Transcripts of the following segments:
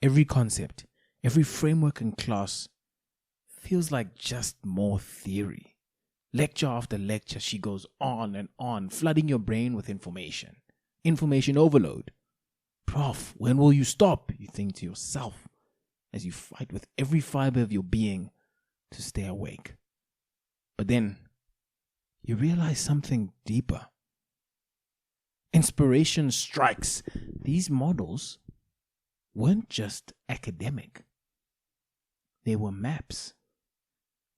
every concept, every framework in class feels like just more theory. Lecture after lecture, she goes on and on, flooding your brain with information. Information overload. Prof, when will you stop? You think to yourself as you fight with every fiber of your being to stay awake. But then you realize something deeper. Inspiration strikes. These models weren't just academic. They were maps.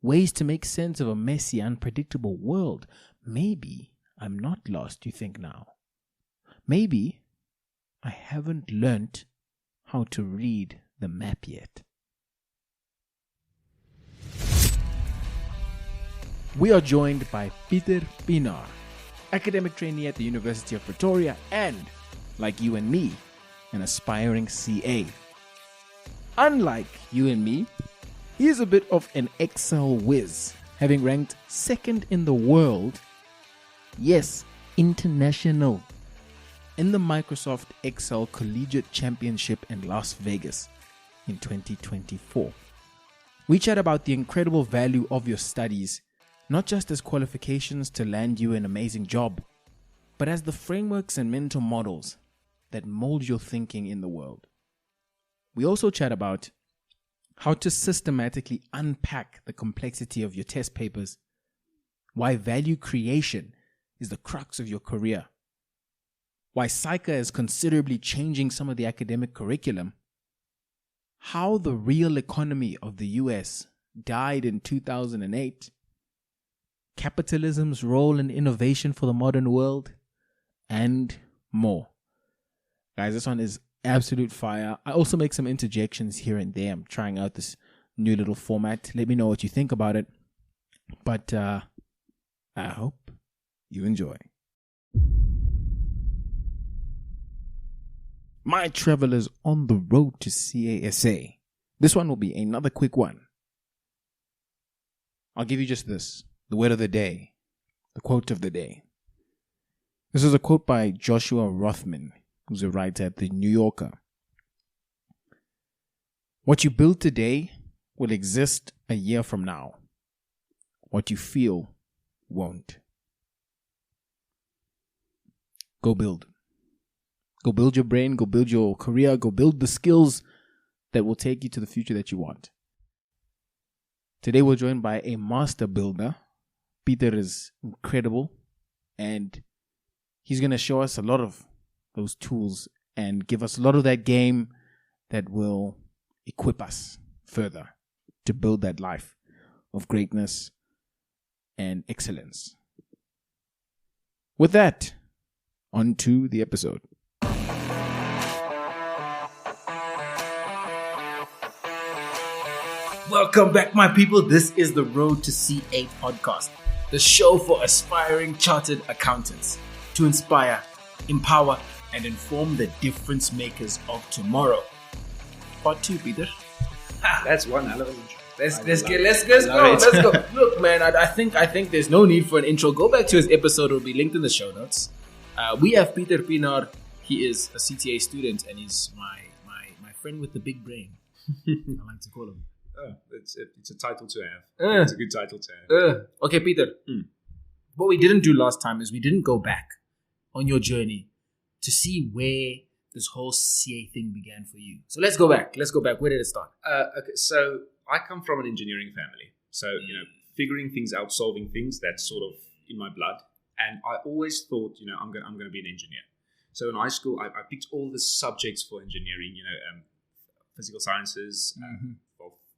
Ways to make sense of a messy, unpredictable world. Maybe I'm not lost, you think now. Maybe I haven't learnt how to read the map yet. We are joined by Pieter Pienaar, academic trainee at the University of Pretoria and, like you and me, an aspiring CA. Unlike you and me, he is a bit of an Excel whiz, having ranked second in the world, yes, international, in the Microsoft Excel Collegiate Championship in Las Vegas in 2024. We chat about the incredible value of your studies, not just as qualifications to land you an amazing job, but as the frameworks and mental models that mold your thinking in the world. We also chat about how to systematically unpack the complexity of your test papers, why value creation is the crux of your career, why SAICA is considerably changing some of the academic curriculum, how the real economy of the US died in 2008, capitalism's role in innovation for the modern world, and more. Guys, this one is absolute fire. I also make some interjections here and there. I'm trying out this new little format. Let me know what you think about it. But I hope you enjoy. My travelers on the road to CASA. This one will be another quick one. I'll give you just this. The word of the day. The quote of the day. This is a quote by Joshua Rothman, who's a writer at the New Yorker. What you build today will exist a year from now. What you feel won't. Go build. Go build your brain, go build your career, go build the skills that will take you to the future that you want. Today we're joined by a master builder. Pieter is incredible, and he's going to show us a lot of those tools and give us a lot of that game that will equip us further to build that life of greatness and excellence. With that, on to the episode. Welcome back, my people. This is the Road to CA podcast, the show for aspiring chartered accountants to inspire, empower, and inform the difference makers of tomorrow. Part 2, Pieter. That's one hell of an intro. Let's go. Look, man, I think there's no need for an intro. Go back to his episode. It will be linked in the show notes. We have Pieter Pienaar. He is a CTA student, and he's my friend with the big brain. I like to call him. Oh, it's a title to have. It's a good title to have. Okay, Pieter. What we didn't do last time is we didn't go back on your journey to see where this whole CA thing began for you. So let's go back. Where did it start? Okay, so I come from an engineering family. So, figuring things out, solving things, that's sort of in my blood. And I always thought, I'm going to be an engineer. So in high school, I picked all the subjects for engineering, physical sciences,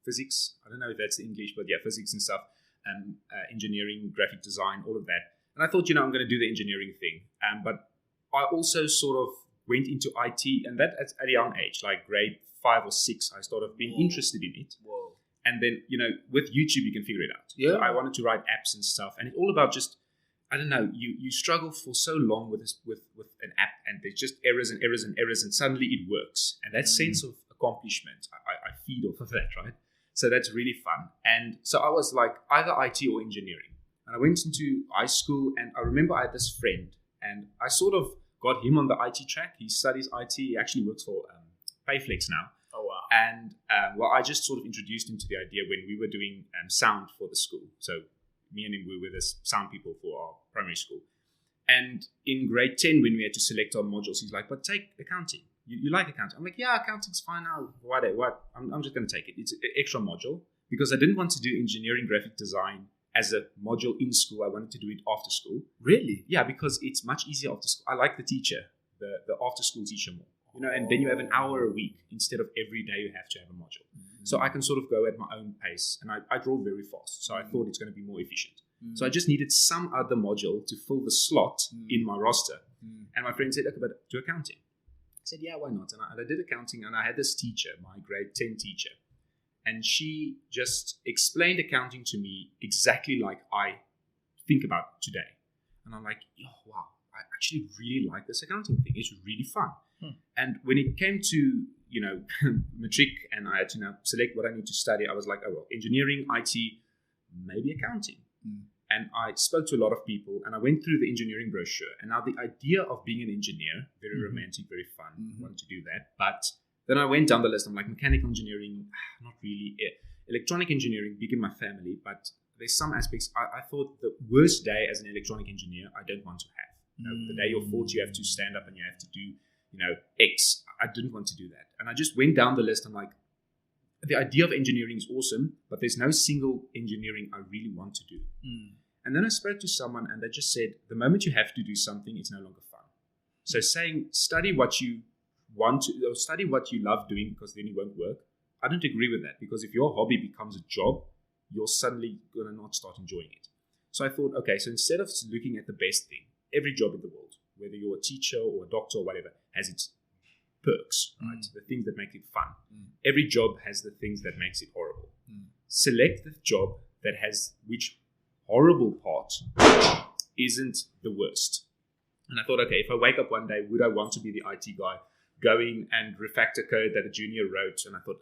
physics. I don't know if that's the English, but yeah, physics and stuff. Engineering, graphic design, all of that. And I thought, I'm going to do the engineering thing. But I also sort of went into IT, and that at a young age, like grade 5 or 6, I started being interested in it. Whoa. And then, with YouTube, you can figure it out. Yeah. So I wanted to write apps and stuff. And it's all about just, I don't know, you struggle for so long with an app, and there's just errors and errors and errors, and suddenly it works. And that sense of accomplishment, I feed off of that, right? So that's really fun. And so I was like either IT or engineering. And I went into high school, and I remember I had this friend, and I sort of got him on the IT track. He studies IT. He actually works for Payflex now. Oh, wow. And I just sort of introduced him to the idea when we were doing sound for the school. So me and him, we were the sound people for our primary school. And in grade 10, when we had to select our modules, he's like, but take accounting. You like accounting? I'm like, yeah, accounting's fine now. What? I'm just going to take it. It's an extra module because I didn't want to do engineering graphic design as a module in school. I wanted to do it after school. Really? Yeah, because it's much easier after school. I like the teacher, the after school teacher more. And then you have an hour a week instead of every day you have to have a module. So I can sort of go at my own pace, and I draw very fast. So I thought it's going to be more efficient. So I just needed some other module to fill the slot in my roster. And my friend said, okay, but do accounting. I said, yeah, why not? And I did accounting, and I had this teacher, my grade 10 teacher. And she just explained accounting to me exactly like I think about it today. And I'm like, oh, wow, I actually really like this accounting thing. It's really fun. And when it came to, matric, and I had to now select what I need to study, I was like, oh, well, engineering, IT, maybe accounting. And I spoke to a lot of people, and I went through the engineering brochure. And now the idea of being an engineer, very romantic, very fun, wanted to do that. But then I went down the list. I'm like, mechanical engineering, not really. Electronic engineering, big in my family, but there's some aspects. I thought the worst day as an electronic engineer, I don't want to have. The day you're 40, you have to stand up and you have to do, X. I didn't want to do that. And I just went down the list. I'm like, the idea of engineering is awesome, but there's no single engineering I really want to do. And then I spoke to someone, and they just said, the moment you have to do something, it's no longer fun. So saying, study what you want to, or study what you love doing, because then it won't work. I don't agree with that, because if your hobby becomes a job, you're suddenly going to not start enjoying it. So I thought, okay, so instead of looking at the best thing, every job in the world, whether you're a teacher or a doctor or whatever, has its perks, right? The things that make it fun. Every job has the things that makes it horrible. Select the job that has which horrible part isn't the worst. And I thought, okay, if I wake up one day, would I want to be the IT guy going and refactor code that a junior wrote? And I thought,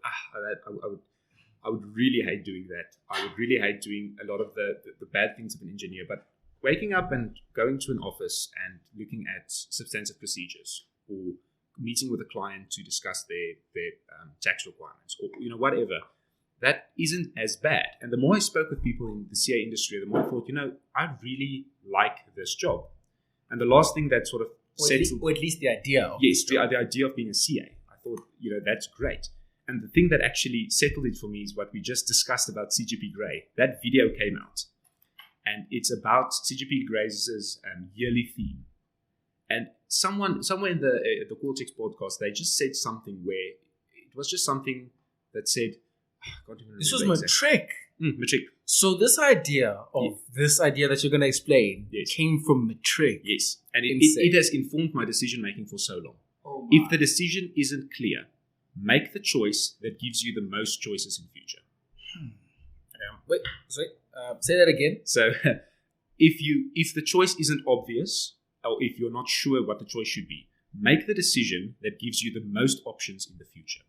I would really hate doing that. I would really hate doing a lot of the bad things of an engineer. But waking up and going to an office and looking at substantive procedures, or meeting with a client to discuss their tax requirements, or whatever, that isn't as bad. And the more I spoke with people in the CA industry, the more I thought, I really like this job. And the last thing that sort of or at least the idea of the idea of being a CA, I thought, that's great. And the thing that actually settled it for me is what we just discussed about CGP Grey. That video came out, and it's about CGP Grey's yearly theme. And somewhere in the Cortex podcast, they just said something where it was just something that said, I can't even remember. This was matric. Matric. So this idea that you're going to explain came from matric. Yes. And it has informed my decision making for so long. If the decision isn't clear, make the choice that gives you the most choices in future. Wait, sorry. Say that again. So if the choice isn't obvious, or if you're not sure what the choice should be, make the decision that gives you the most options in the future.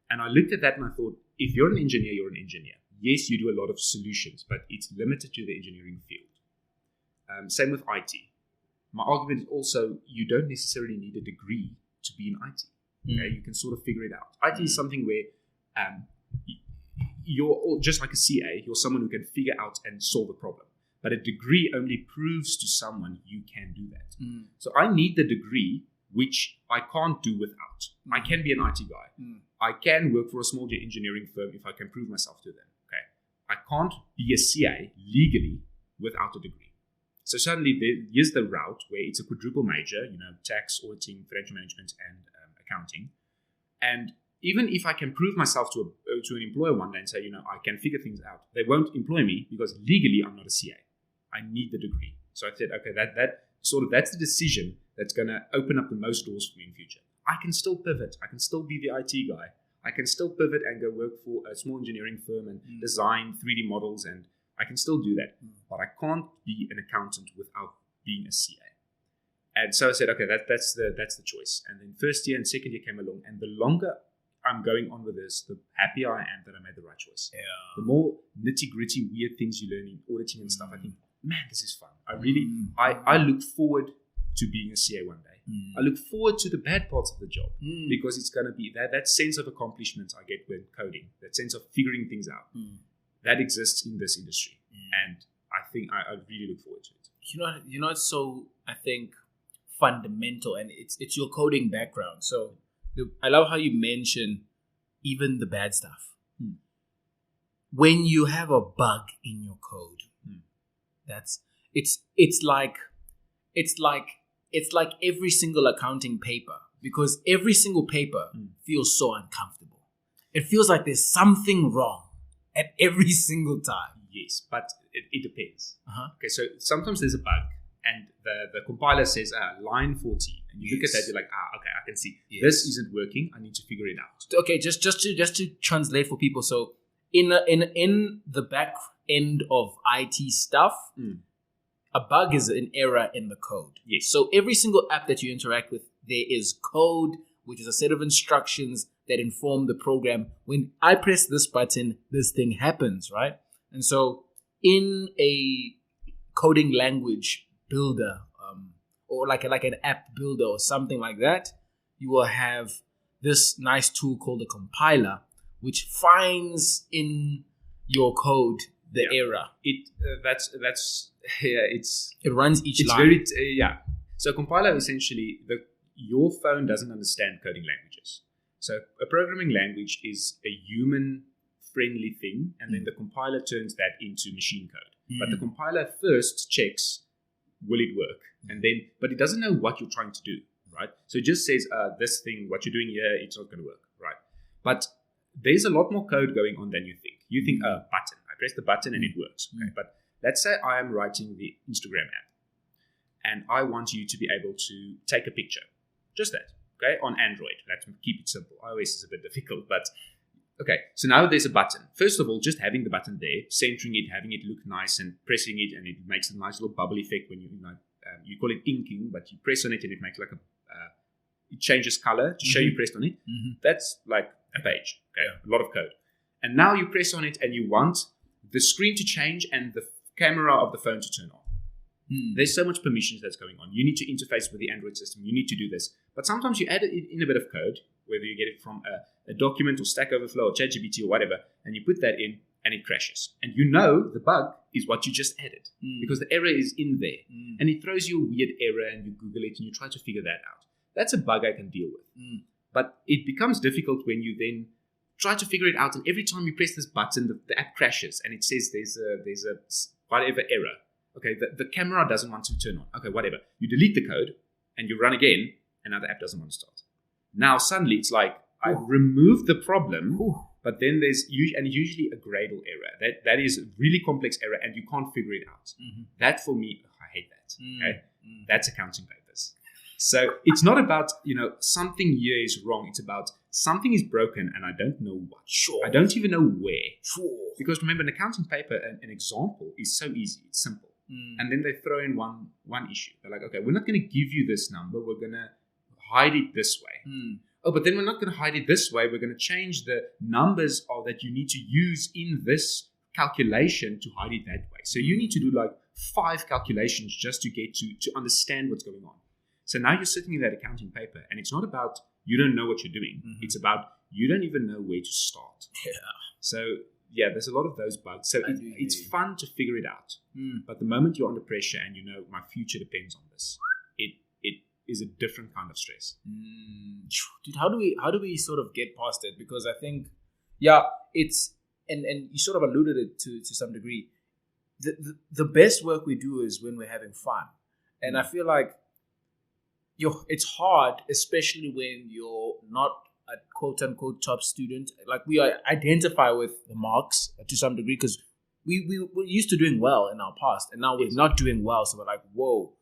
And I looked at that and I thought, if you're an engineer, you're an engineer. Yes, you do a lot of solutions, but it's limited to the engineering field. Same with IT. My argument is also, you don't necessarily need a degree to be in IT. Okay? You can sort of figure it out. IT is something where you're just like a CA, you're someone who can figure out and solve a problem. But a degree only proves to someone you can do that. So I need the degree, which I can't do without. I can be an IT guy. I can work for a small engineering firm if I can prove myself to them. Okay, I can't be a CA legally without a degree. So suddenly here's the route where it's a quadruple major, tax, auditing, financial management, and accounting. And even if I can prove myself to an employer one day and say, I can figure things out, they won't employ me because legally I'm not a CA. I need the degree. So I said, okay, that's the decision that's going to open up the most doors for me in future. I can still pivot. I can still be the IT guy. I can still pivot and go work for a small engineering firm and design 3D models, and I can still do that. But I can't be an accountant without being a CA. And so I said, okay, that's the choice. And then first year and second year came along, and the longer I'm going on with this, the happier I am that I made the right choice. Yeah. The more nitty-gritty, weird things you learn in auditing and stuff, I think, man, this is fun. I look forward to being a CA one day. I look forward to the bad parts of the job because it's going to be that sense of accomplishment I get when coding, that sense of figuring things out. That exists in this industry. And I think I really look forward to it. It's so, I think, fundamental, and it's your coding background. So I love how you mention even the bad stuff. When you have a bug in your code, it's like every single accounting paper, because every single paper feels so uncomfortable. It feels like there's something wrong at every single time. Yes, but it depends. Okay, so sometimes there's a bug and the compiler says line 40, and you look at that, you're like, okay, I can see this isn't working. I need to figure it out. Okay, just to translate for people. So in the back end of IT stuff, a bug is an error in the code. Yes. So every single app that you interact with, there is code, which is a set of instructions that inform the program. When I press this button, this thing happens, right? And so in a coding language builder, or like an app builder or something like that, you will have this nice tool called a compiler, which finds in your code the error. It runs each line. So compiler essentially, your phone doesn't understand coding languages. So a programming language is a human-friendly thing, and then the compiler turns that into machine code. But the compiler first checks, will it work? And then, but it doesn't know what you're trying to do, right? So it just says, this thing, what you're doing here, it's not going to work, right? But there's a lot more code going on than you think. You think, button. I press the button and it works. Okay, but let's say I am writing the Instagram app, and I want you to be able to take a picture. Just that, okay, on Android. Let's keep it simple. iOS is a bit difficult, but okay. So now there's a button. First of all, just having the button there, centering it, having it look nice, and pressing it, and it makes a nice little bubble effect when you call it inking, but you press on it and it makes like it changes color to show you pressed on it. That's like a page, okay, a lot of code. And now you press on it and you want the screen to change and the camera of the phone to turn on. There's so much permissions that's going on. You need to interface with the Android system. You need to do this. But sometimes you add it in a bit of code, whether you get it from a document or Stack Overflow or ChatGPT or whatever, and you put that in and it crashes. And you know the bug is what you just added because the error is in there. And it throws you a weird error and you Google it and you try to figure that out. That's a bug I can deal with. But it becomes difficult when you then try to figure it out. And every time you press this button, the app crashes and it says there's a whatever error. Okay, the camera doesn't want to turn on. Okay, whatever. You delete the code and you run again, and now the app doesn't want to start. Now suddenly it's like I removed the problem, but then there's usually a gradal error. That is a really complex error, and you can't figure it out. That for me, I hate that. Okay, that's accounting papers. So it's not about something here is wrong. It's about something is broken, and I don't know what. I don't even know where. Because remember, an accounting paper, an example is so easy. It's simple. And then they throw in one issue. They're like, okay, we're not going to give you this number. We're going to hide it this way. Oh, but then we're not going to hide it this way. We're going to change the numbers that you need to use in this calculation to hide it that way. So you need to do like 5 calculations just to get to understand what's going on. So now you're sitting in that accounting paper, and it's not about you don't know what you're doing. It's about you don't even know where to start. So yeah, there's a lot of those bugs. So it's fun to figure it out. But the moment you're under pressure and my future depends on this, it is a different kind of stress. Dude, how do we sort of get past it? Because I think, it's and you sort of alluded it to some degree. The best work we do is when we're having fun, and I feel like it's hard, especially when you're not a quote-unquote top student. Like we identify with the marks to some degree because we were used to doing well in our past, and now we're not doing well. So we're like, whoa.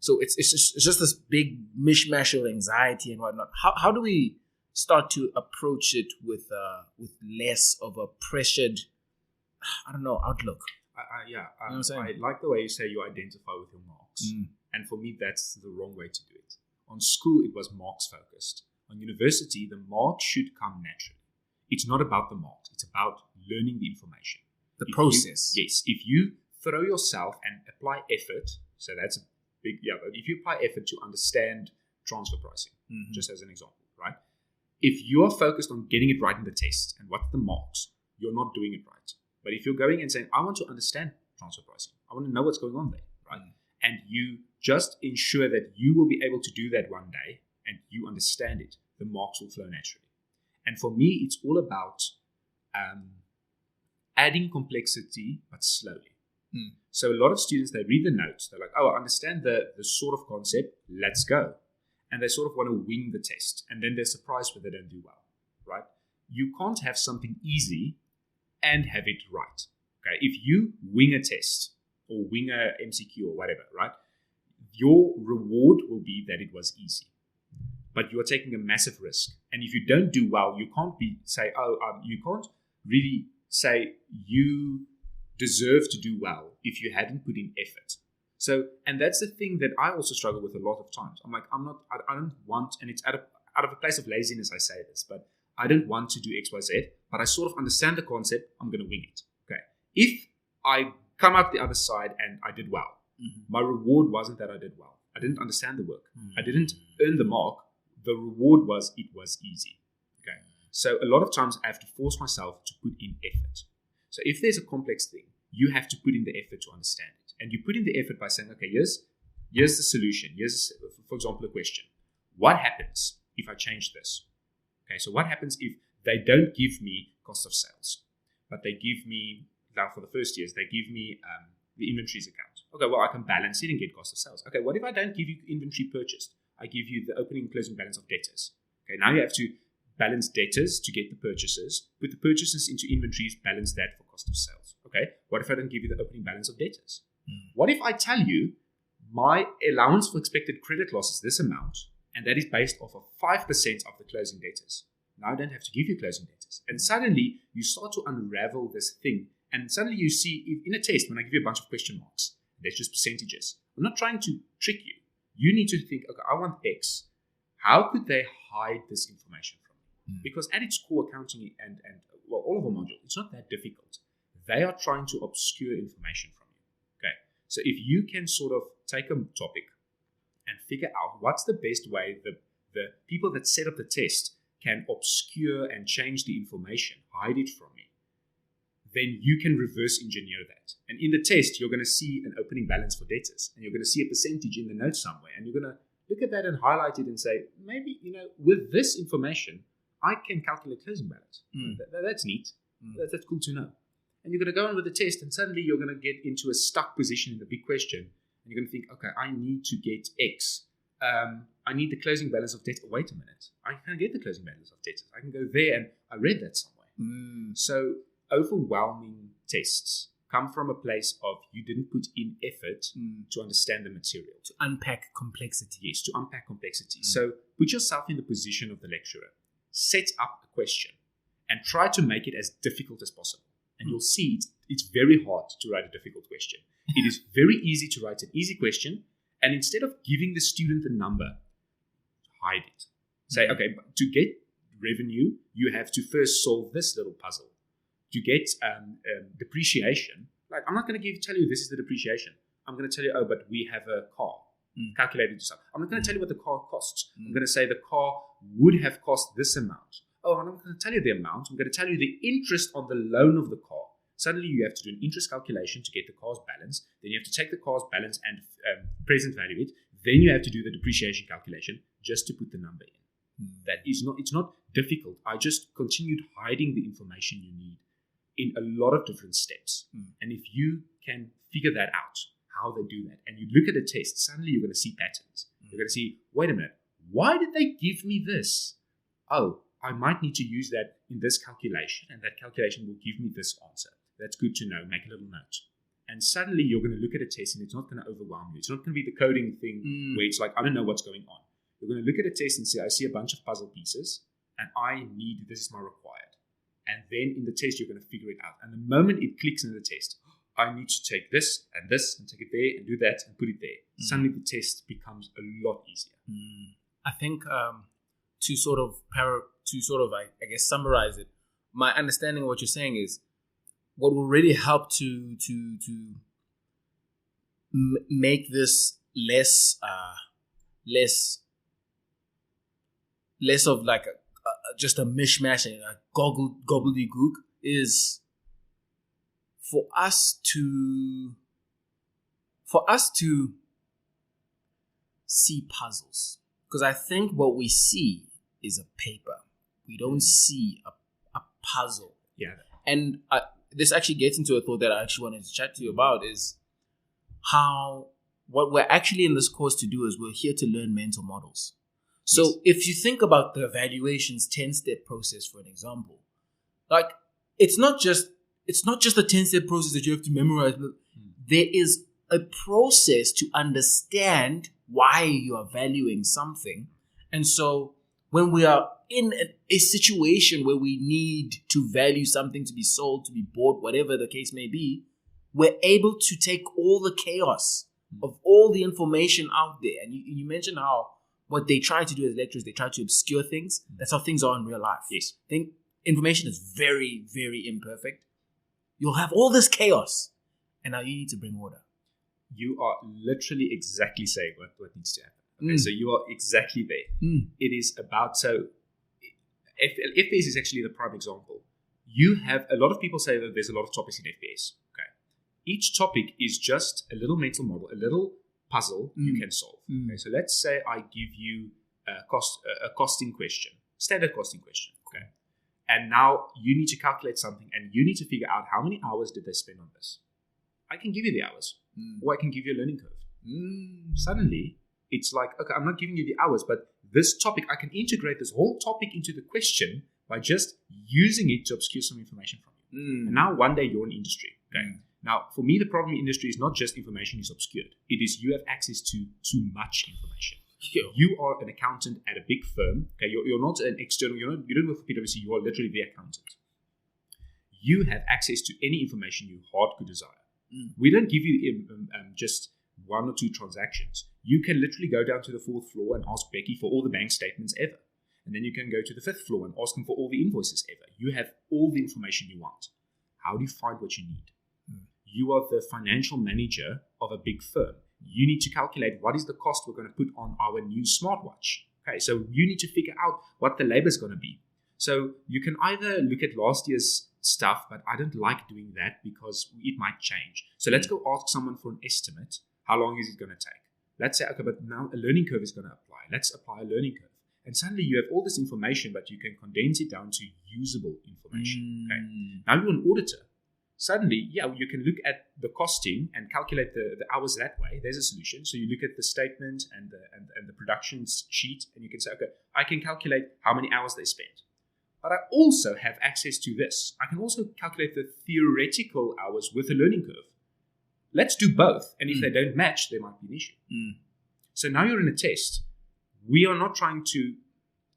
So it's just this big mishmash of anxiety and whatnot. How do we start to approach it with less of a pressured, outlook? I like the way you say you identify with your marks. And for me, that's the wrong way to do it. On school, it was marks focused. On university, the marks should come naturally. It's not about the marks. It's about learning the information. The process. If you throw yourself and apply effort, so that's a big, but if you apply effort to understand transfer pricing, Mm-hmm. just as an example, right? If you're focused on getting it right in the test and what's the marks, you're not doing it right. But if you're going and saying, I want to understand transfer pricing, I want to know what's going on there, right? And you just ensure that you will be able to do that one day and you understand it, the marks will flow naturally. And for me, it's all about adding complexity, but slowly. So a lot of students, they read the notes, they're like, oh, I understand the sort of concept, let's go. And they sort of want to wing the test. And then they're surprised when they don't do well, right? You can't have something easy and have it right. Okay, if you wing a test or wing a MCQ or whatever, right, your reward will be that it was easy. But you are taking a massive risk. And if you don't do well, you can't you can't really say you deserve to do well if you hadn't put in effort. So, and that's the thing that I also struggle with a lot of times. I'm like, I don't want, and it's out of a place of laziness I say this, but I don't want to do X, Y, Z, but I sort of understand the concept, I'm going to wing it. Okay. If I come out the other side and I did well, my reward wasn't that I did well. I didn't understand the work. I didn't earn the mark. The reward was it was easy. Okay. So a lot of times I have to force myself to put in effort. So if there's a complex thing, you have to put in the effort to understand it. And you put in the effort by saying, okay, here's the solution. Here's, for example, a question. What happens if I change this? Okay, so what happens if they don't give me cost of sales, but they give me, now for the first years, they give me the inventories account. Okay, well, I can balance it and get cost of sales. Okay, what if I don't give you inventory purchased? I give you the opening and closing balance of debtors. Okay, now you have to balance debtors to get the purchases, put the purchases into inventories, balance that for cost of sales. Okay, what if I don't give you the opening balance of debtors? What if I tell you my allowance for expected credit loss is this amount, and that is based off of 5% of the closing debtors? Now I don't have to give you closing debtors. And suddenly you start to unravel this thing. And suddenly you see in a test, when I give you a bunch of question marks, there's just percentages. I'm not trying to trick you. You need to think, okay, I want X. How could they hide this information from me? Because at its core, accounting and well, all of our modules, it's not that difficult. They are trying to obscure information from you. Okay. So if you can sort of take a topic and figure out what's the best way the people that set up the test can obscure and change the information, hide it from me, then you can reverse engineer that. And in the test, you're going to see an opening balance for debtors, and you're going to see a percentage in the notes somewhere, and you're going to look at that and highlight it and say, maybe, with this information, I can calculate closing balance. That's neat. That's cool to know. And you're going to go on with the test, and suddenly you're going to get into a stuck position in the big question, and you're going to think, okay, I need to get X. I need the closing balance of debt. Wait a minute. I can't get the closing balance of debtors. I can go there, and I read that somewhere. So overwhelming tests come from a place of you didn't put in effort to understand the material. To unpack complexity. Yes, to unpack complexity. So put yourself in the position of the lecturer. Set up a question and try to make it as difficult as possible. And you'll see it's very hard to write a difficult question. It is very easy to write an easy question, and instead of giving the student the number, hide it. Say, okay, to get revenue, you have to first solve this little puzzle. To get depreciation, like I'm not going to tell you this is the depreciation. I'm going to tell you, oh, but we have a car. Calculate it yourself. I'm not going to tell you what the car costs. I'm going to say the car would have cost this amount. Oh, I'm not going to tell you the amount. I'm going to tell you the interest on the loan of the car. Suddenly you have to do an interest calculation to get the car's balance. Then you have to take the car's balance and present value it. Then you have to do the depreciation calculation just to put the number in. It's not difficult. I just continued hiding the information you need in a lot of different steps. And if you can figure that out, how they do that, and you look at a test, suddenly you're going to see patterns. You're going to see, wait a minute, why did they give me this? Oh, I might need to use that in this calculation, and that calculation will give me this answer. That's good to know. Make a little note. And suddenly you're going to look at a test and it's not going to overwhelm you. It's not going to be the coding thing where it's like, I don't know what's going on. You're going to look at a test and say, I see a bunch of puzzle pieces and this is my required. And then in the test, you're going to figure it out. And the moment it clicks in the test, I need to take this and take it there and do that and put it there. Suddenly the test becomes a lot easier. I think to sort of I guess summarize it, my understanding of what you're saying is what will really help to make this less less of like just a mishmash and a gobbledygook, is for us to see puzzles. Because I think what we see is a paper. We don't see a puzzle. Yeah. And this actually gets into a thought that I actually wanted to chat to you about, is how what we're actually in this course to do is we're here to learn mental models. So Yes. if you think about the evaluations 10-step process, for an example, like it's not just a 10-step process that you have to memorize, but there is a process to understand why you are valuing something. And so when we are in a situation where we need to value something to be sold, to be bought, whatever the case may be, we're able to take all the chaos of all the information out there. And you mentioned how what they try to do as lecturers, they try to obscure things. That's how things are in real life. Yes. I think information is very, very imperfect. You'll have all this chaos, and now you need to bring order. You are literally exactly saying what needs to happen. Okay, so you are exactly there. It is about, so FPS is actually the prime example. You have, a lot of people say that there's a lot of topics in FPS. Okay. Each topic is just a little mental model, a little puzzle you can solve. Okay, so let's say I give you a costing question, standard costing question. Okay. And now you need to calculate something and you need to figure out how many hours did they spend on this. I can give you the hours, or I can give you a learning curve. Suddenly, it's like, okay, I'm not giving you the hours, but this topic, I can integrate this whole topic into the question by just using it to obscure some information from you. And now one day you're in industry. Okay. Now, for me, the problem in industry is not just information is obscured. It is you have access to too much information. Yeah. You are an accountant at a big firm. Okay, you're not an external. You don't work for PwC. You are literally the accountant. You have access to any information your heart could desire. We don't give you just one or two transactions. You can literally go down to the 4th floor and ask Becky for all the bank statements ever. And then you can go to the 5th floor and ask him for all the invoices ever. You have all the information you want. How do you find what you need? You are the financial manager of a big firm. You need to calculate what is the cost we're going to put on our new smartwatch. Okay, so you need to figure out what the labor is going to be. So you can either look at last year's stuff, but I don't like doing that because it might change. So let's go ask someone for an estimate. How long is it going to take? Let's say, okay, but now a learning curve is going to apply. Let's apply a learning curve. And suddenly you have all this information, but you can condense it down to usable information. Okay. Now you're an auditor. Suddenly, yeah, you can look at the costing and calculate the hours that way. There's a solution. So you look at the statement and the production sheet, and you can say, okay, I can calculate how many hours they spent. But I also have access to this. I can also calculate the theoretical hours with a learning curve. Let's do both. And if they don't match, there might be an issue. So now you're in a test. We are not trying to,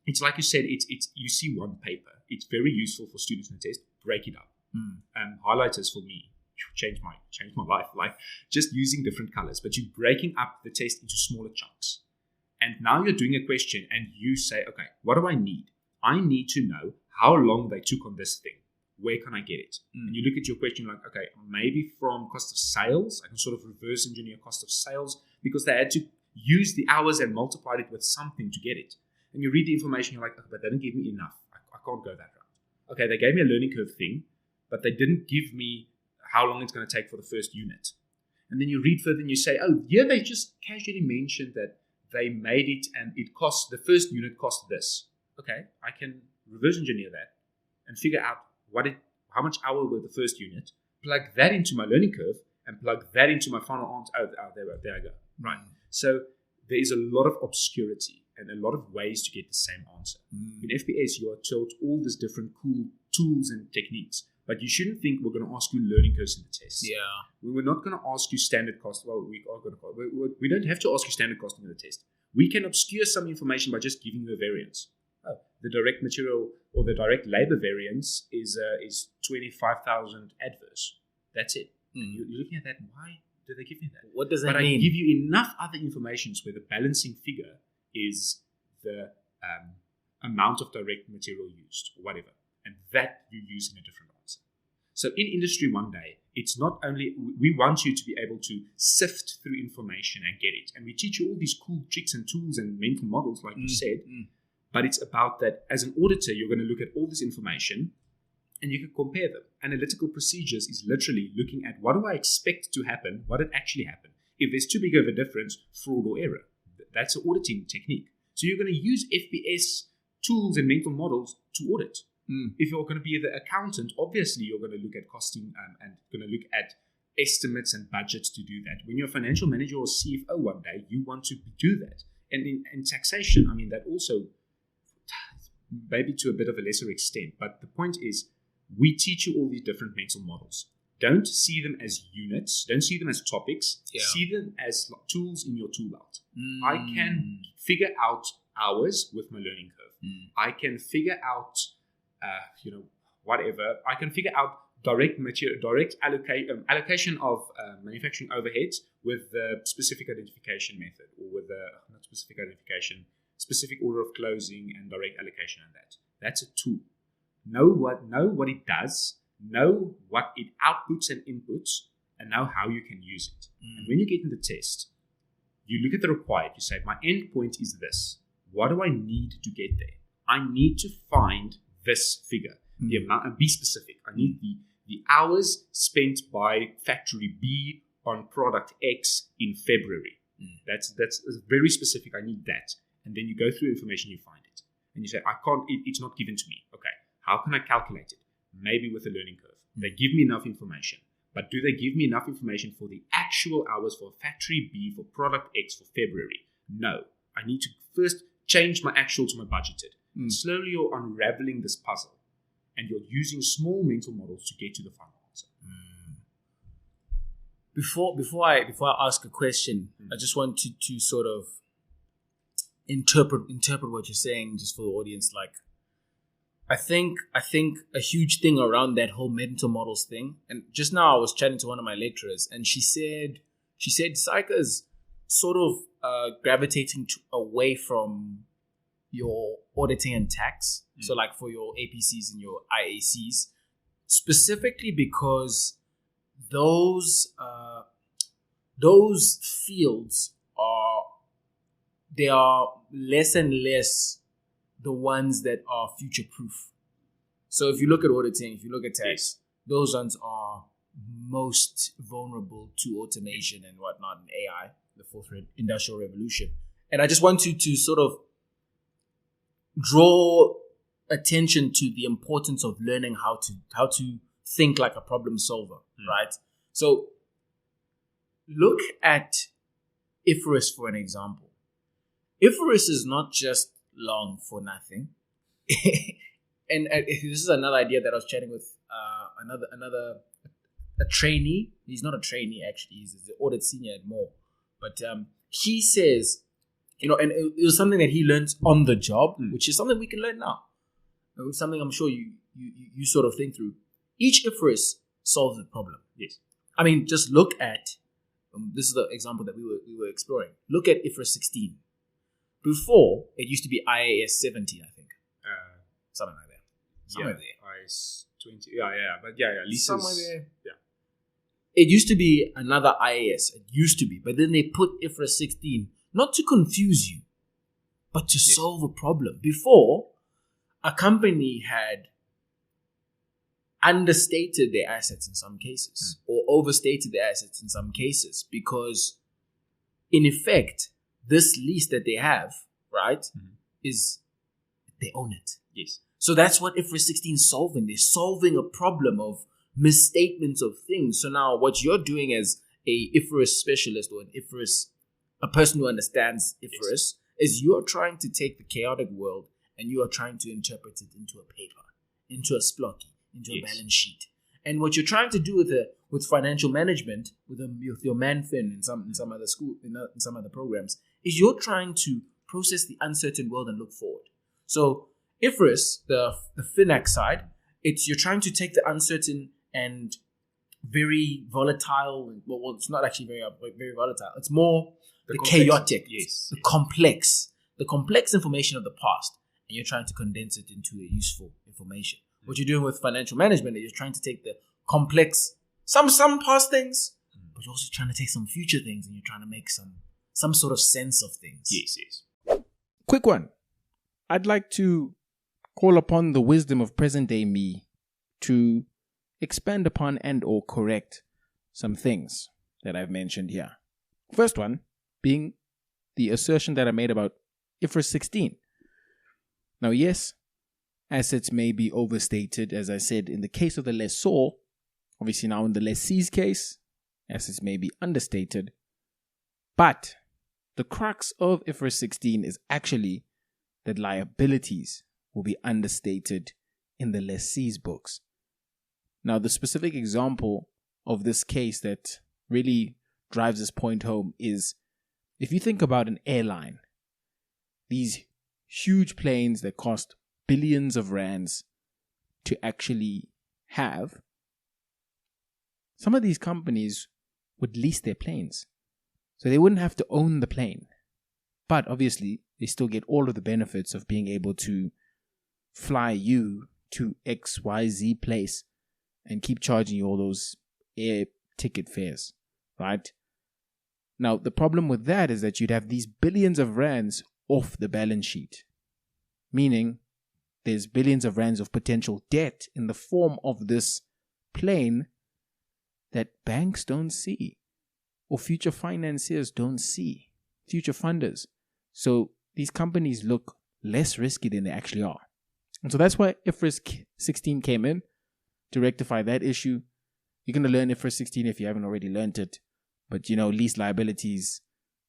it's like you said, it's you see one paper. It's very useful for students in a test. Break it up. Highlighters for me changed my life. Like just using different colors, but you're breaking up the test into smaller chunks. And now you're doing a question and you say, okay, what do I need? I need to know how long they took on this thing. Where can I get it? And you look at your question like, okay, maybe from cost of sales, I can sort of reverse engineer cost of sales because they had to use the hours and multiplied it with something to get it. And you read the information, you're like, okay, but they didn't give me enough. I can't go that route. Okay, they gave me a learning curve thing, but they didn't give me how long it's going to take for the first unit. And then you read further and you say, oh, yeah, they just casually mentioned that they made it and it cost, the first unit cost this. Okay, I can reverse engineer that and figure out how much hour were the first unit, plug that into my learning curve and plug that into my final answer. Oh, there I go. Right. So there is a lot of obscurity and a lot of ways to get the same answer. In FPS, you are told all these different cool tools and techniques, but you shouldn't think we're going to ask you learning curves in the test. Yeah. We're not going to ask you standard cost. Well, we don't have to ask you standard costing in the test. We can obscure some information by just giving you a variance. Oh, the direct material or the direct labor variance is 25,000 adverse. That's it. You're looking at that. Why do they give me that? What does that mean? But I mean? give you enough other informations where the balancing figure is the amount of direct material used, or whatever, and that you use in a different answer. So in industry one day, it's not only, we want you to be able to sift through information and get it. And we teach you all these cool tricks and tools and mental models, like you said. But it's about that as an auditor, you're going to look at all this information and you can compare them. Analytical procedures is literally looking at what do I expect to happen, what did actually happen. If there's too big of a difference, fraud or error. That's an auditing technique. So you're going to use FPS tools and mental models to audit. If you're going to be the accountant, obviously you're going to look at costing and going to look at estimates and budgets to do that. When you're a financial manager or CFO one day, you want to do that. And in taxation, I mean, that also maybe to a bit of a lesser extent. But the point is, we teach you all these different mental models. Don't see them as units. Don't see them as topics. Yeah. See them as tools in your tool belt. I can figure out hours with my learning curve. I can figure out, whatever. I can figure out direct allocation of manufacturing overheads with the specific identification method, or with the not specific identification, specific order of closing and direct allocation and that. That's a tool. Know what it does, know what it outputs and inputs, and know how you can use it. And when you get in the test, you look at the required, you say, my end point is this. What do I need to get there? I need to find this figure, the amount, and be specific. I need the hours spent by factory B on product X in February. That's very specific. I need that. And then you go through information, you find it. And you say, I can't, it's not given to me. Okay, how can I calculate it? Maybe with a learning curve. They give me enough information. But do they give me enough information for the actual hours for factory B for product X for February? No. I need to first change my actual to my budgeted. Slowly you're unraveling this puzzle. And you're using small mental models to get to the final answer. Before I ask a question, I just want to sort of interpret what you're saying, just for the audience. Like, I think a huge thing around that whole mental models thing. And just now I was chatting to one of my lecturers, and she said SAICA is sort of gravitating away from your auditing and tax. So like for your APCs and your IACs, specifically because those fields are less and less the ones that are future proof. So if you look at auditing, if you look at tax, those ones are most vulnerable to automation and whatnot, and AI, the fourth industrial revolution. And I just want to sort of draw attention to the importance of learning how to think like a problem solver, right? So look at IFRS for an example. IFRS is not just long for nothing. and this is another idea that I was chatting with a trainee. He's not a trainee, actually. He's the audit senior at Mould. But he says, and it was something that he learned on the job, which is something we can learn now. It's something I'm sure you sort of think through. Each IFRS solves the problem. Yes. I mean, just look at, this is the example that we were exploring. Look at IFRS 16. Before, it used to be IAS 17, I think. Something like that. Somewhere there. IAS 20. Yeah. But at least somewhere there. Yeah. It used to be another IAS. It used to be. But then they put IFRS 16, not to confuse you, but to solve a problem. Before, a company had understated their assets in some cases or overstated their assets in some cases because, in effect, this lease that they have, right, is they own it. Yes. So that's what IFRS 16 is solving. They're solving a problem of misstatements of things. So now what you're doing as a IFRS specialist or a person who understands IFRS is you're trying to take the chaotic world and you are trying to interpret it into a paper, into a splotty, into a balance sheet. And what you're trying to do with financial management, with your ManFin in some other school, in some other programs, is you're trying to process the uncertain world and look forward. So IFRS, the FinAC side, you're trying to take the uncertain and very volatile. Well, it's not actually very volatile. It's more the chaotic, the complex information of the past, and you're trying to condense it into a useful information. What you're doing with financial management is you're trying to take the complex, some past things, but you're also trying to take some future things, and you're trying to make some sort of sense of things. Yes. Quick one. I'd like to call upon the wisdom of present-day me to expand upon and or correct some things that I've mentioned here. First one being the assertion that I made about IFRS 16. Now, yes, assets may be overstated, as I said, in the case of the lessor. Obviously, now in the lessee's case, assets may be understated. But the crux of IFRS 16 is actually that liabilities will be understated in the lessee's books. Now, the specific example of this case that really drives this point home is if you think about an airline, these huge planes that cost billions of rands to actually have, some of these companies would lease their planes. So they wouldn't have to own the plane. But obviously, they still get all of the benefits of being able to fly you to XYZ place and keep charging you all those air ticket fares, right? Now, the problem with that is that you'd have these billions of rands off the balance sheet, meaning there's billions of rands of potential debt in the form of this plane that banks don't see or future financiers don't see, future funders. So these companies look less risky than they actually are. And so that's why IFRS 16 came in to rectify that issue. You're going to learn IFRS 16 if you haven't already learned it. But, lease liabilities,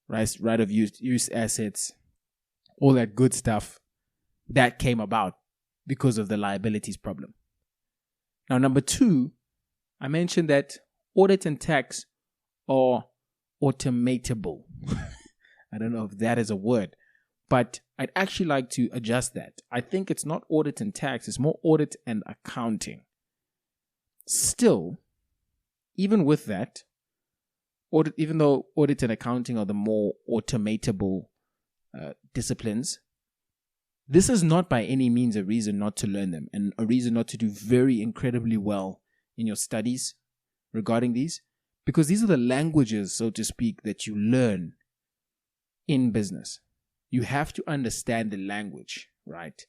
right of use assets, all that good stuff, that came about because of the liabilities problem. Now, number 2, I mentioned that audit and tax are automatable. I don't know if that is a word, but I'd actually like to adjust that. I think it's not audit and tax, it's more audit and accounting. Still, even with that, even though audit and accounting are the more automatable disciplines, this is not by any means a reason not to learn them and a reason not to do very incredibly well in your studies regarding these, because these are the languages, so to speak, that you learn in business. You have to understand the language, right?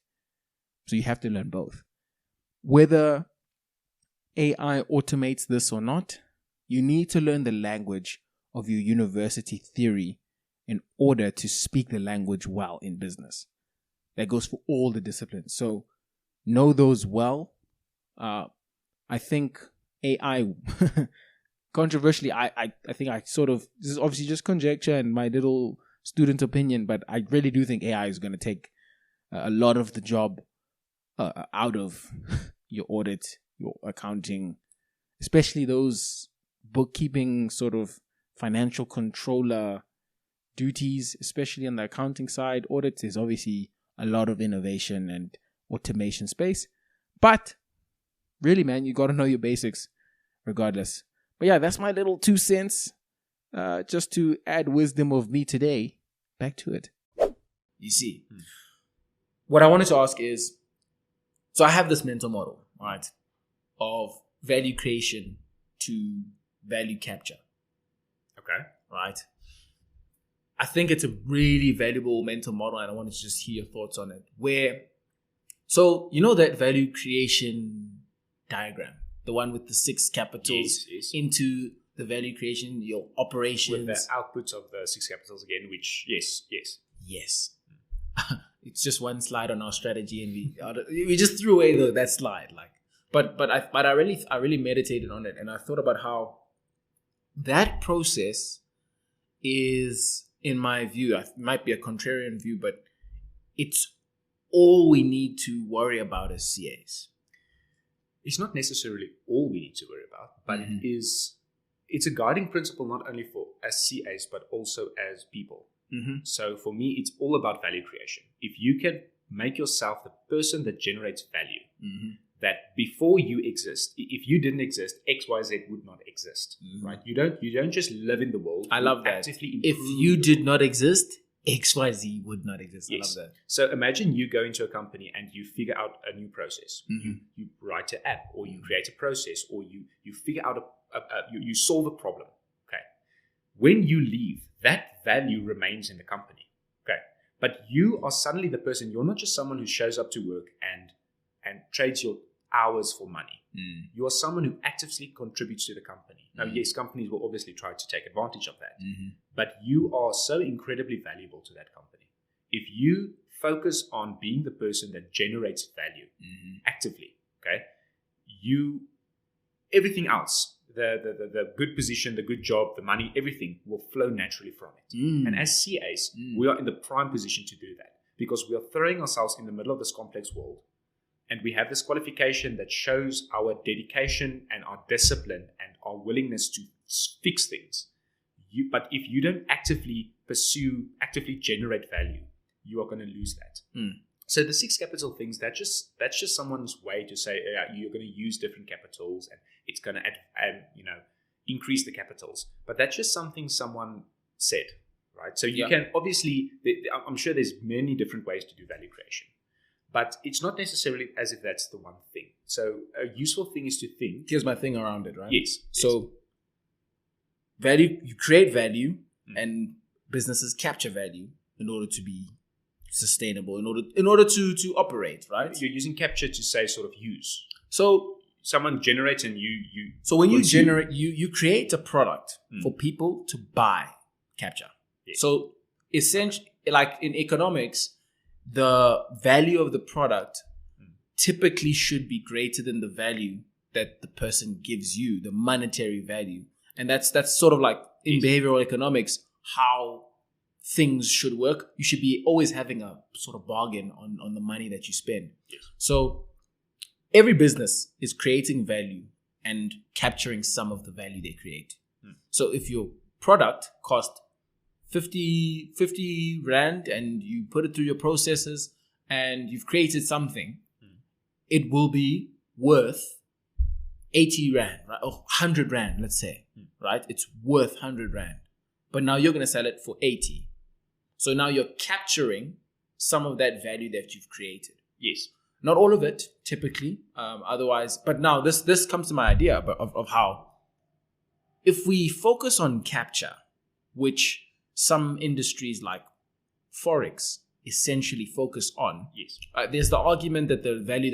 So you have to learn both. Whether AI automates this or not, you need to learn the language of your university theory in order to speak the language well in business. That goes for all the disciplines. So know those well. I think AI, controversially, I think I sort of, this is obviously just conjecture and my little student opinion, but I really do think AI is going to take a lot of the job out of your audit, your accounting, especially those bookkeeping sort of financial controller duties, especially on the accounting side. Audit is obviously a lot of innovation and automation space, but really, man, you got to know your basics regardless. But yeah, that's my little 2 cents, just to add wisdom of me today. Back to it. You see, what I wanted to ask is, so I have this mental model, right, of value creation to value capture. Okay. Right? I think it's a really valuable mental model, and I wanted to just hear your thoughts on it. So that value creation diagram, the one with the 6 capitals yes. into the value creation, your operations. With the outputs of the 6 capitals again, which, yes. Yes. It's just one slide on our strategy, and we just threw away that slide. But I really meditated on it, and I thought about how that process is, in my view, it might be a contrarian view, but it's all we need to worry about as CAs. It's not necessarily all we need to worry about, but it's a guiding principle not only for as CAs, but also as people. Mm-hmm. So for me, it's all about value creation. If you can make yourself the person that generates value, that before you exist, if you didn't exist, XYZ would not exist, right? You don't just live in the world. I love that. If you did not exist, XYZ would not exist. Yes. I love that. So imagine you go into a company and you figure out a new process. You write an app, or you create a process, or you figure out you solve a problem. Okay. When you leave, that value remains in the company. Okay. But you are suddenly the person. You're not just someone who shows up to work and trades your hours for money. You are someone who actively contributes to the company. Now, yes, companies will obviously try to take advantage of that, but you are so incredibly valuable to that company. If you focus on being the person that generates value actively, okay, everything else, the good position, the good job, the money, everything will flow naturally from it. And as CAs, we are in the prime position to do that because we are throwing ourselves in the middle of this complex world. And we have this qualification that shows our dedication and our discipline and our willingness to fix things. But if you don't actively generate value, you are going to lose that. So the 6 capital things, that's just someone's way to say you're going to use different capitals and it's going to increase the capitals. But that's just something someone said, right? So you can obviously, I'm sure there's many different ways to do value creation. But it's not necessarily as if that's the one thing. So a useful thing is to think. Here's my thing around it, right? Yes. So value, you create value and businesses capture value in order to be sustainable, in order to operate, right? You're using capture to say sort of use. So someone generates and you. So when you generate, you create a product for people to buy, capture. Yes. So essentially, like in economics, the value of the product typically should be greater than the value that the person gives you, the monetary value. And that's sort of like in behavioral economics, how things should work. You should be always having a sort of bargain on the money that you spend. Yes. So every business is creating value and capturing some of the value they create. So if your product cost 50 Rand and you put it through your processes and you've created something, it will be worth 80 Rand, right? Or 100 Rand, let's say, right? It's worth 100 Rand. But now you're going to sell it for 80. So now you're capturing some of that value that you've created. Yes. Not all of it, typically. Otherwise, but now this comes to my idea of how if we focus on capture, which some industries like Forex essentially focus on. Yes. There's the argument that the value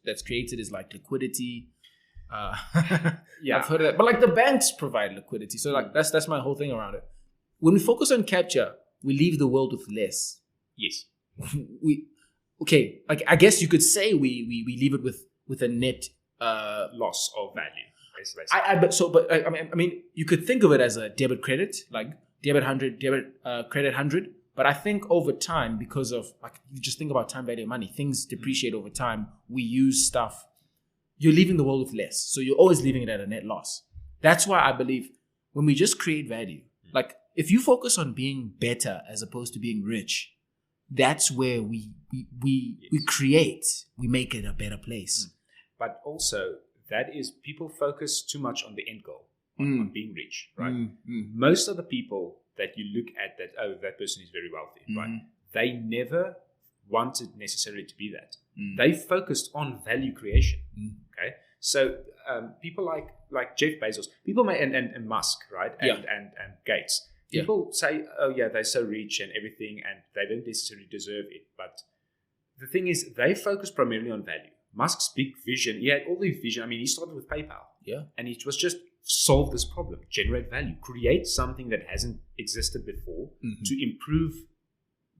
that's created is like liquidity. I've heard of that. But like the banks provide liquidity. So like that's my whole thing around it. When we focus on capture, we leave the world with less. Yes. I guess you could say we leave it with a net loss of value. I mean, you could think of it as a debit credit, like debit 100, credit 100. But I think over time, because of like you just think about time value of money, things depreciate over time. We use stuff. You're leaving the world with less, so you're always leaving it at a net loss. That's why I believe when we just create value, like if you focus on being better as opposed to being rich, that's where we create, we make it a better place. But also, that is people focus too much on the end goal, on being rich, right? Most of the people that you look at that person is very wealthy, right? They never wanted necessarily to be that. They focused on value creation. Okay, so people like Jeff Bezos, people and Musk, right? And Gates. People say, oh yeah, they're so rich and everything, and they don't necessarily deserve it. But the thing is, they focus primarily on value. Musk's big vision, he had all the vision. I mean, he started with PayPal. Yeah. And it was just solve this problem, generate value, create something that hasn't existed before to improve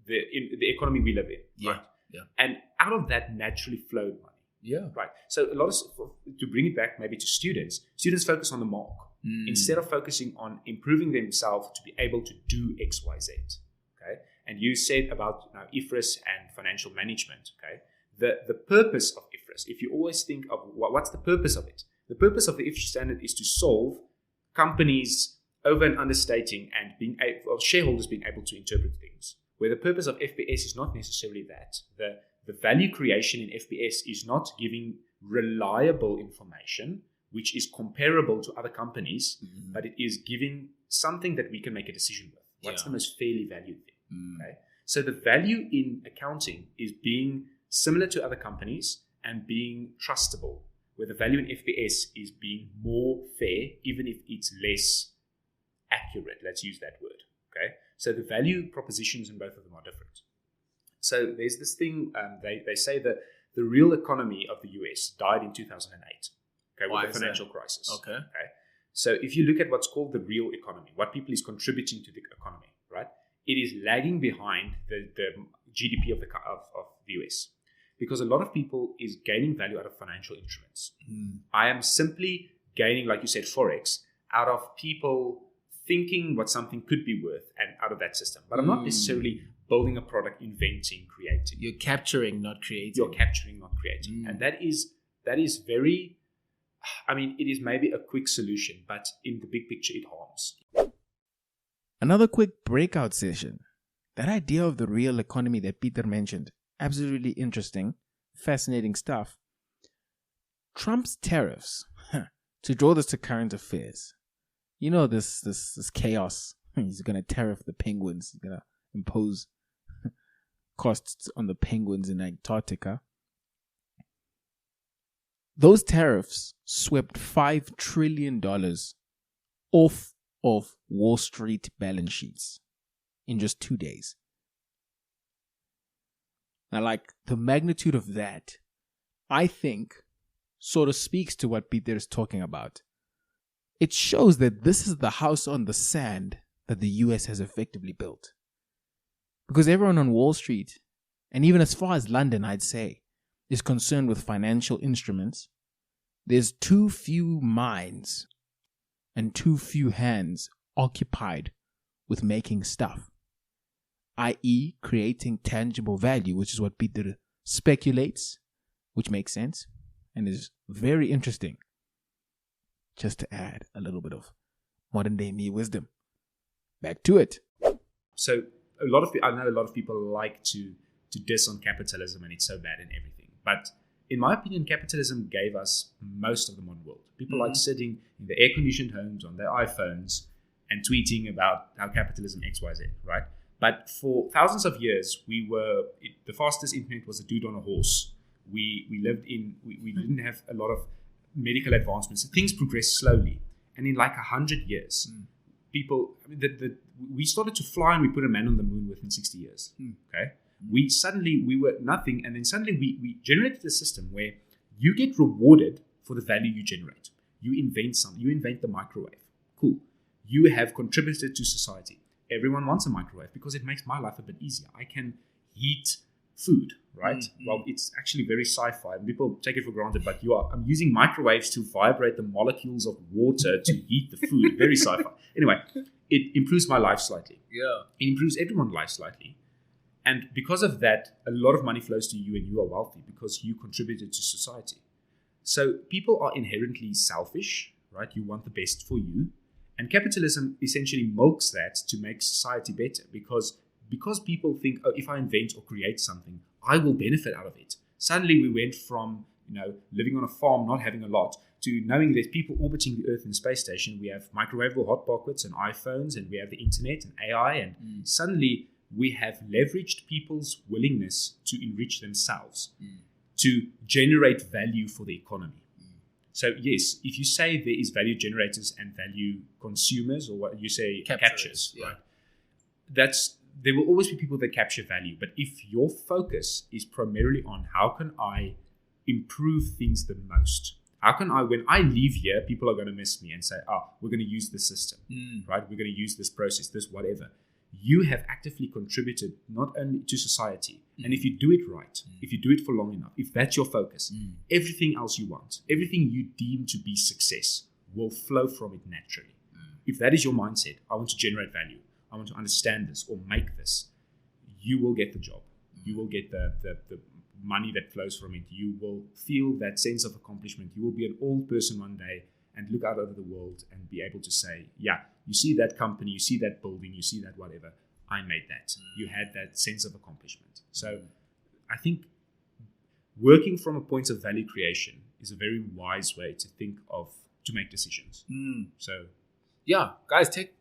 the economy we live in. Yeah. Right? Yeah. And out of that naturally flowed money. Yeah. Right. So to bring it back maybe to students focus on the mark. Instead of focusing on improving themselves to be able to do X, Y, Z. Okay. And you said about IFRS and financial management. Okay. The purpose of IFRS, if you always think of what's the purpose of it? The purpose of the IFRS standard is to solve companies over and understating and shareholders being able to interpret things. Where the purpose of FBS is not necessarily that. The value creation in FBS is not giving reliable information which is comparable to other companies, but it is giving something that we can make a decision with. What's the most fairly valued thing? Okay? So the value in accounting is being similar to other companies and being trustable, where the value in FBS is being more fair, even if it's less accurate. Let's use that word. Okay. So the value propositions in both of them are different. So there's this thing, they say that the real economy of the US died in 2008, Why with the is financial that? crisis. Okay. So if you look at what's called the real economy, what people is contributing to the economy, right? It is lagging behind the GDP of the US, because a lot of people is gaining value out of financial instruments. I am simply gaining, like you said, Forex, out of people thinking what something could be worth and out of that system. But I'm not necessarily building a product, inventing, creating. You're capturing, not creating. You're capturing, not creating. And that is very, I mean, it is maybe a quick solution, but in the big picture, it harms. Another quick breakout session. That idea of the real economy that Pieter mentioned, absolutely interesting, fascinating stuff. Trump's tariffs, to draw this to current affairs. You know, this chaos. He's going to tariff the penguins. He's going to impose costs on the penguins in Antarctica. Those tariffs swept $5 trillion off of Wall Street balance sheets in just 2 days. Now, like, the magnitude of that, I think, sort of speaks to what Pieter is talking about. It shows that this is the house on the sand that the US has effectively built. Because everyone on Wall Street, and even as far as London, I'd say, is concerned with financial instruments, there's too few minds and too few hands occupied with making stuff, i.e. creating tangible value, which is what Pieter speculates, which makes sense and is very interesting. Just to add a little bit of modern day me wisdom. Back to it. So I know a lot of people like to diss on capitalism and it's so bad and everything. But in my opinion, capitalism gave us most of the modern world. People like sitting in their air-conditioned homes on their iPhones and tweeting about how capitalism XYZ, right? But for thousands of years, the fastest internet was a dude on a horse. We didn't have a lot of medical advancements. Things progressed slowly. And in like 100 years, we started to fly and we put a man on the moon within 60 years. Okay. We were nothing, and then suddenly we generated a system where you get rewarded for the value you generate. You invent something. You invent the microwave. Cool. You have contributed to society. Everyone wants a microwave because it makes my life a bit easier. I can heat food, right? Well, it's actually very sci-fi. People take it for granted, but I'm using microwaves to vibrate the molecules of water to heat the food. Very sci-fi. Anyway, it improves my life slightly. Yeah. It improves everyone's life slightly. And because of that, a lot of money flows to you and you are wealthy because you contributed to society. So people are inherently selfish, right? You want the best for you. And capitalism essentially milks that to make society better because people think, oh, if I invent or create something, I will benefit out of it. Suddenly we went from, living on a farm, not having a lot, to knowing there's people orbiting the Earth in the space station. We have microwavable hot pockets and iPhones, and we have the internet and AI, and suddenly we have leveraged people's willingness to enrich themselves, to generate value for the economy. So yes, if you say there is value generators and value consumers, or what you say captures, right? There will always be people that capture value. But if your focus is primarily on how can I improve things the most, how can I, when I leave here, people are going to miss me and say, we're going to use this system, right? We're going to use this process, this whatever. You have actively contributed not only to society, and if you do it right, if you do it for long enough, if that's your focus, everything else you want, everything you deem to be success will flow from it naturally. If that is your mindset, I want to generate value, I want to understand this or make this, you will get the job. You will get the money that flows from it. You will feel that sense of accomplishment. You will be an old person one day and look out over the world and be able to say, yeah, you see that company, you see that building, you see that whatever, I made that. You had that sense of accomplishment. So I think working from a point of value creation is a very wise way to think of, to make decisions. So yeah, guys, take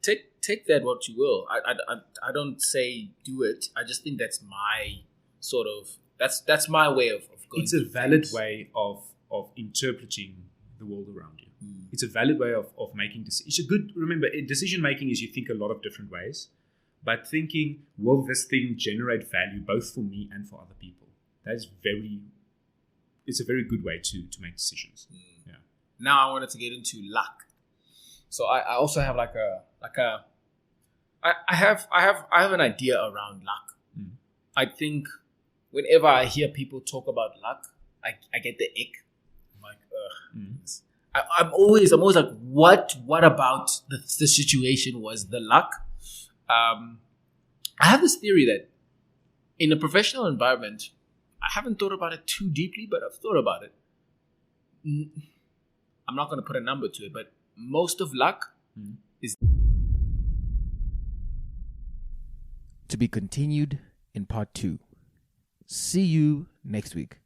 that what you will. I don't say do it. I just think that's my sort of, that's my way of going. It's a valid way of interpreting the world around you. It's a valid way of making decisions. Remember, decision making is you think a lot of different ways, but thinking, will this thing generate value both for me and for other people? It's a very good way to make decisions. Yeah. Now I wanted to get into luck. So I also have I have an idea around luck. I think whenever I hear people talk about luck, I get the ick. I'm like, ugh. I'm always like, what about the situation was the luck? I have this theory that in a professional environment, I haven't thought about it too deeply, but I've thought about it. I'm not going to put a number to it, but most of luck is... To be continued in part 2. See you next week.